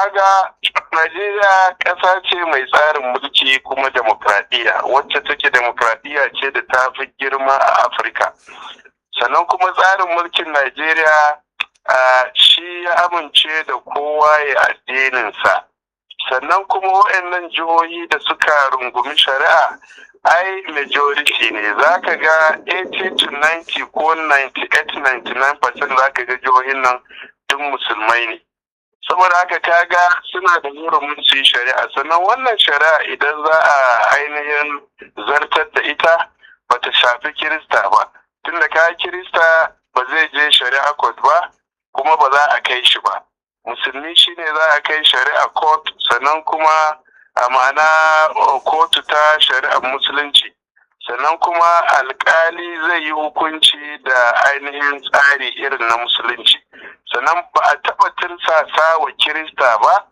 kaga Najeriya ƙasa ce mai tsarin mulki kuma demokradiyya, wacce take demokradiyya ce da ta fi girma a Afirka. Sannan kuma tsarin mulkin Najeriya shi ya amince da kowa ya addininsa. Sannan kuma waɗannan jihohi da suka rungumi shari'a ai majority ne, za ka ga 80 to 90 ko 98-99% za ka ga jihohin nan duk musulmai ne. Saboda haka kaga suna da hurumin su yi shari'a. Sannan wannan shari'a idan za a ainihin zartar da ita ba ta shafi Kirista ba, tunda ka Kirista ba zai je shari'a court ba kuma ba za a kai shi ba. Musulmi shine za a kai shari'a court, sannan kuma a ma'ana kotu ta shari'ar musulunci, sannan kuma alkali zai yi hukunci da ainihin tsari irin na musulunci. Sannan ba a taɓa tirsasa wa Kirista ba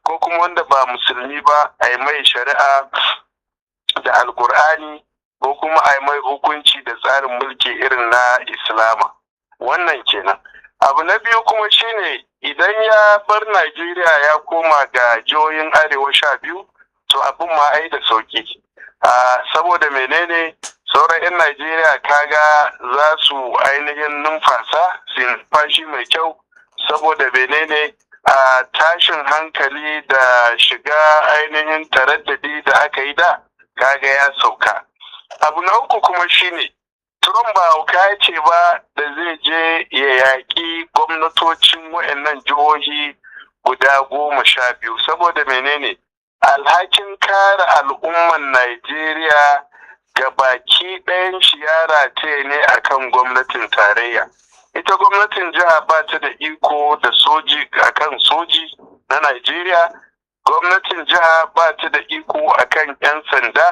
ko kuma wanda ba musulmi ba a yi mai shari'a da alkur'ani ko kuma a yi mai hukunci da tsarin mulki irin na Islama. Wannan kenan. Abu na biyu kuma shine idan ya bar Najeriya ya koma ga jihohin Arewa 12, to abin ma ai da sauki. Saboda menene sauran 'yan Najeriya kaga za su ainihin numfasa su numfashi mai kyau, saboda menene a tashin hankali da shiga ainihin taraddadi da aka yi da kaga ya sauka. Abu na uku kuma shine Trump ba hauka ce ba da zai je ya yaƙi gwamnatocin waɗannan jihohi guda 12, saboda menene alhakin kare al'umman Najeriya ga baki ɗayan shi ya rataye ne akan gwamnatin tarayya. Ita gwamnatin jiha ba ta da iko da soji akan soji na Najeriya, gwamnatin jiha ba ta da iko akan 'yan sanda,